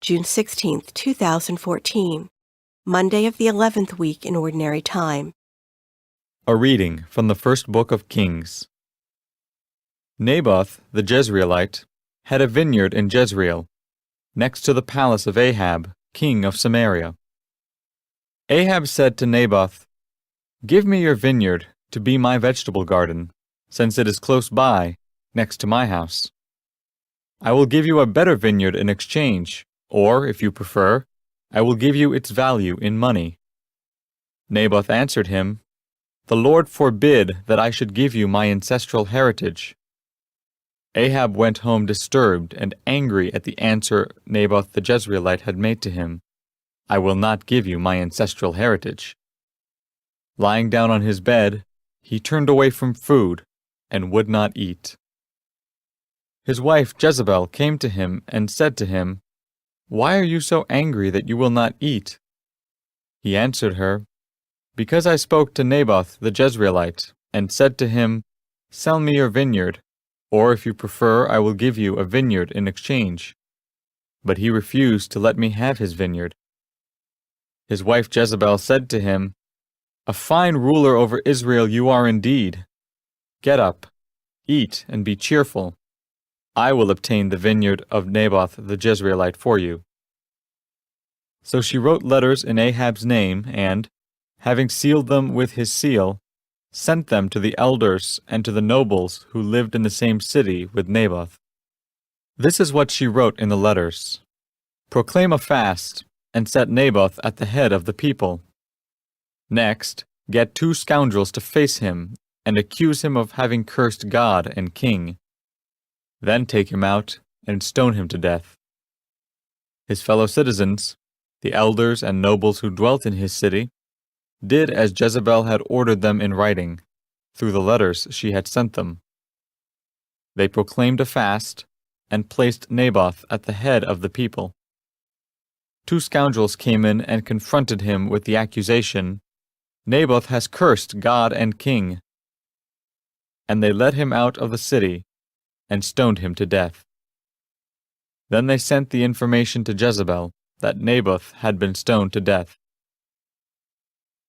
June 16, 2014, Monday of the 11th week in Ordinary Time. A reading from the first book of Kings. Naboth the Jezreelite had a vineyard in Jezreel, next to the palace of Ahab, king of Samaria. Ahab said to Naboth, "Give me your vineyard to be my vegetable garden, since it is close by, next to my house. I will give you a better vineyard in exchange, or, if you prefer, I will give you its value in money." Naboth answered him, "The Lord forbid that I should give you my ancestral heritage." Ahab went home disturbed and angry at the answer Naboth the Jezreelite had made to him, "I will not give you my ancestral heritage." Lying down on his bed, he turned away from food and would not eat. His wife Jezebel came to him and said to him, "Why are you so angry that you will not eat?" He answered her, "Because I spoke to Naboth the Jezreelite and said to him, 'Sell me your vineyard, or if you prefer I will give you a vineyard in exchange.' But he refused to let me have his vineyard." His wife Jezebel said to him, "A fine ruler over Israel you are indeed. Get up, eat, and be cheerful. I will obtain the vineyard of Naboth the Jezreelite for you." So she wrote letters in Ahab's name and, having sealed them with his seal, sent them to the elders and to the nobles who lived in the same city with Naboth. This is what she wrote in the letters: "Proclaim a fast, and set Naboth at the head of the people. Next, get 2 scoundrels to face him and accuse him of having cursed God and king. Then take him out and stone him to death." His fellow citizens, the elders and nobles who dwelt in his city, did as Jezebel had ordered them in writing, through the letters she had sent them. They proclaimed a fast and placed Naboth at the head of the people. 2 scoundrels came in and confronted him with the accusation, "Naboth has cursed God and king." And they led him out of the city and stoned him to death. Then they sent the information to Jezebel that Naboth had been stoned to death.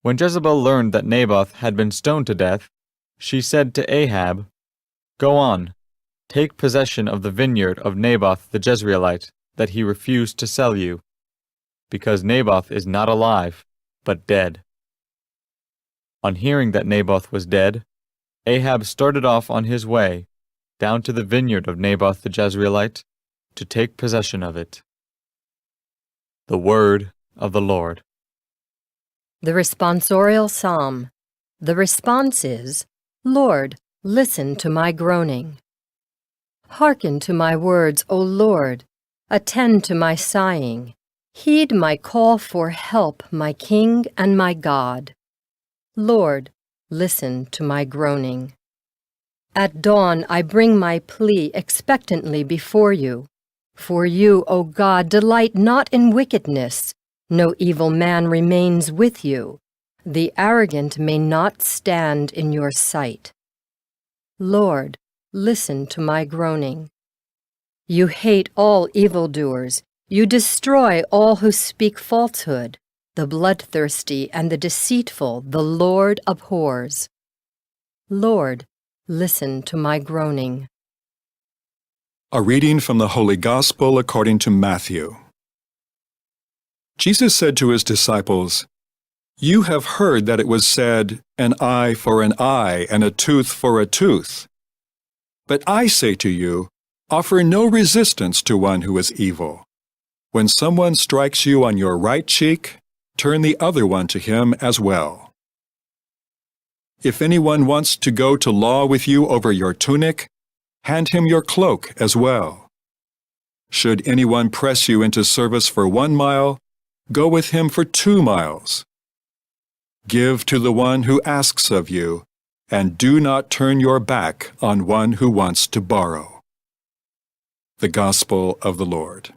When Jezebel learned that Naboth had been stoned to death, she said to Ahab, "Go on, take possession of the vineyard of Naboth the Jezreelite that he refused to sell you, because Naboth is not alive, but dead." On hearing that Naboth was dead, Ahab started off on his way, down to the vineyard of Naboth the Jezreelite, to take possession of it. The Word of the Lord. The responsorial psalm. The response is, "Lord, listen to my groaning. Hearken to my words, O Lord. Attend to my sighing. Heed my call for help, my King and my God. Lord, listen to my groaning. At dawn I bring my plea expectantly before you. For you, O God, delight not in wickedness. No evil man remains with you. The arrogant may not stand in your sight. Lord, listen to my groaning. You hate all evildoers. You destroy all who speak falsehood. The bloodthirsty and the deceitful the Lord abhors. Lord, listen to my groaning. A reading from the Holy Gospel according to Matthew. Jesus said to his disciples, "You have heard that it was said, 'An eye for an eye and a tooth for a tooth.' But I say to you, offer no resistance to one who is evil. When someone strikes you on your right cheek, turn the other one to him as well. If anyone wants to go to law with you over your tunic, hand him your cloak as well. Should anyone press you into service for 1 mile, go with him for 2 miles. Give to the one who asks of you, and do not turn your back on one who wants to borrow." The Gospel of the Lord.